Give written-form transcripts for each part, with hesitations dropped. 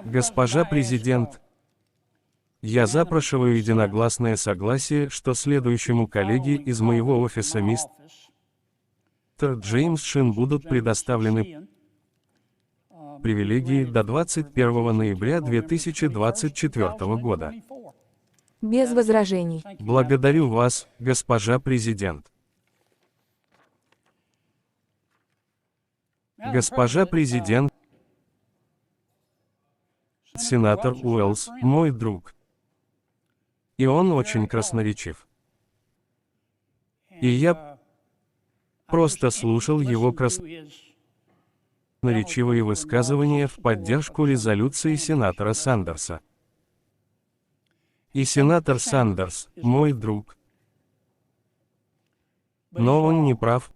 Госпожа президент, я запрашиваю единогласное согласие, что следующему коллеге из моего офиса мистер Джеймс Шин будут предоставлены привилегии до 21 ноября 2024 года. Без возражений. Благодарю вас, госпожа президент. Госпожа президент, сенатор Уэллс, мой друг. И он очень красноречив. И я просто слушал его красноречивые высказывания в поддержку резолюции сенатора Сандерса. И сенатор Сандерс, мой друг. Но он не прав.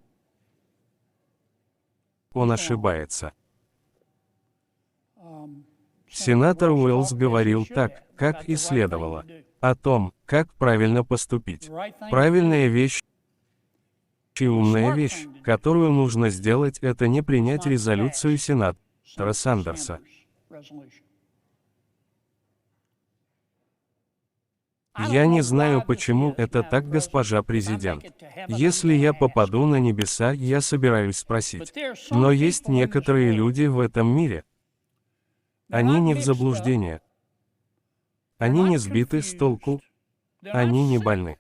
Он ошибается. Сенатор Уэллс говорил так, как и следовало, о том, как правильно поступить. Правильная вещь и умная вещь, которую нужно сделать, это не принять резолюцию сенатора Сандерса. Я не знаю, почему это так, госпожа президент. Если я попаду на небеса, я собираюсь спросить. Но есть некоторые люди в этом мире. Они не в заблуждении. Они не сбиты с толку. Они не больны.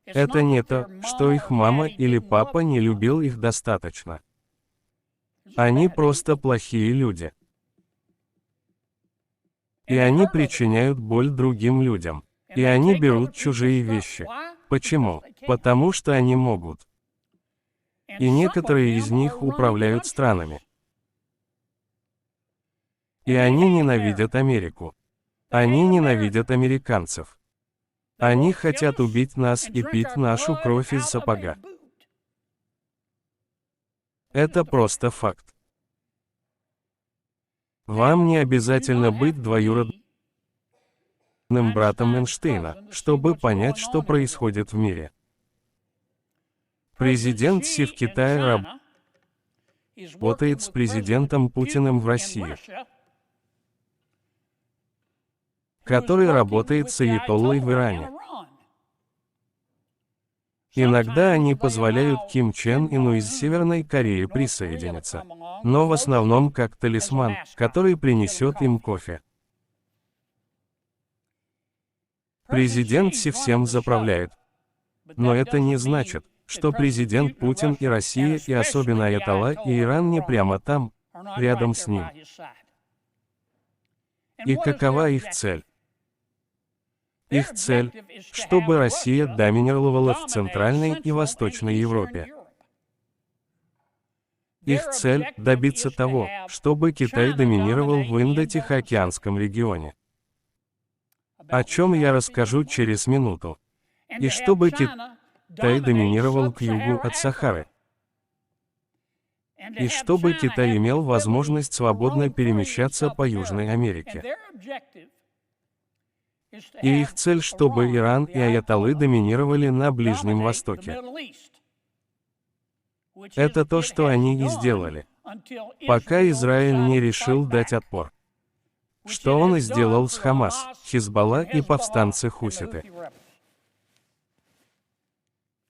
Это не то, что их мама или папа не любил их достаточно. Они просто плохие люди. И они причиняют боль другим людям. И они берут чужие вещи. Почему? Потому что они могут. И некоторые из них управляют странами. И они ненавидят Америку. Они ненавидят американцев. Они хотят убить нас и пить нашу кровь из сапога. Это просто факт. Вам не обязательно быть двоюродным братом Эйнштейна, чтобы понять, что происходит в мире. Президент Си в Китае работает с президентом Путиным в России, который работает с аятоллой в Иране. Иногда они позволяют Ким Чен Ыну из Северной Кореи присоединиться, но в основном как талисман, который принесет им кофе. Президент Си всем заправляет. Но это не значит, что президент Путин и Россия, и особенно аятолла и Иран не прямо там, рядом с ним. И какова их цель? Их цель, чтобы Россия доминировала в Центральной и Восточной Европе. Их цель – добиться того, чтобы Китай доминировал в Индо-Тихоокеанском регионе. О чем я расскажу через минуту. И чтобы Китай доминировал к югу от Сахары. И чтобы Китай имел возможность свободно перемещаться по Южной Америке. И их цель, чтобы Иран и аятоллы доминировали на Ближнем Востоке. Это то, что они и сделали, пока Израиль не решил дать отпор. Что он и сделал с Хамас, Хизбалла и повстанцы-хуситы.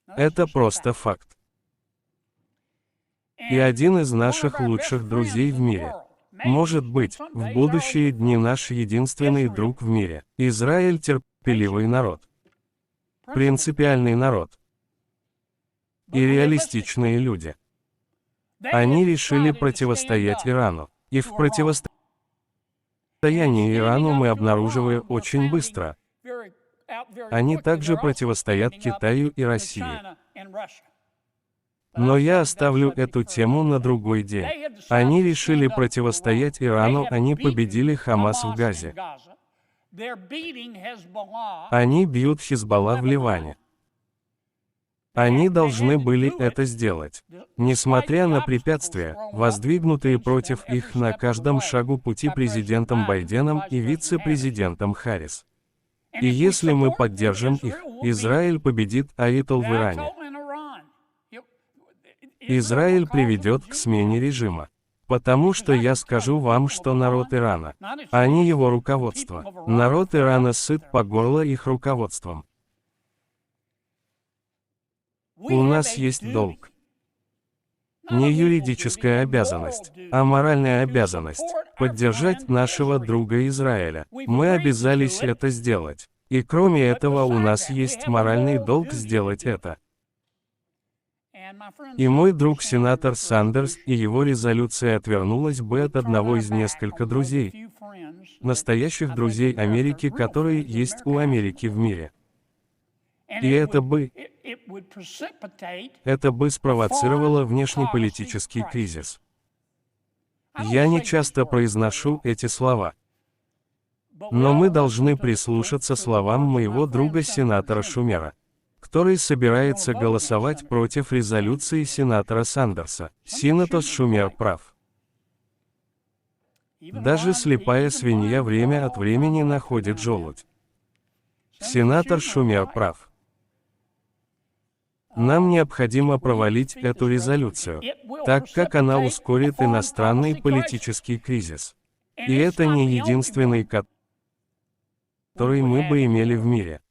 Это просто факт. И один из наших лучших друзей в мире. Может быть, в будущие дни наш единственный друг в мире. Израиль – терпеливый народ. Принципиальный народ. И реалистичные люди. Они решили противостоять Ирану. И в противостоянии Ирану мы обнаруживаем очень быстро. Они также противостоят Китаю и России. Но я оставлю эту тему на другой день. Они решили противостоять Ирану, они победили Хамас в Газе. Они бьют Хизбалла в Ливане. Они должны были это сделать. Несмотря на препятствия, воздвигнутые против их на каждом шагу пути президентом Байденом и вице-президентом Харрис. И если мы поддержим их, Израиль победит аятолл в Иране. Израиль приведет к смене режима. Потому что я скажу вам, что народ Ирана, а не его руководство. Народ Ирана сыт по горло их руководством. У нас есть долг. Не юридическая обязанность, а моральная обязанность – поддержать нашего друга Израиля. Мы обязались это сделать. И кроме этого у нас есть моральный долг сделать это. И мой друг сенатор Сандерс и его резолюция отвернулась бы от одного из нескольких друзей, настоящих друзей Америки, которые есть у Америки в мире. И это бы спровоцировало внешнеполитический кризис. Я не часто произношу эти слова. Но мы должны прислушаться словам моего друга сенатора Шумера, который собирается голосовать против резолюции сенатора Сандерса. Сенатор Шумер прав. Даже слепая свинья время от времени находит желудь. Сенатор Шумер прав. Нам необходимо провалить эту резолюцию, так как она ускорит иностранный политический кризис. И это не единственный, который мы бы имели в мире.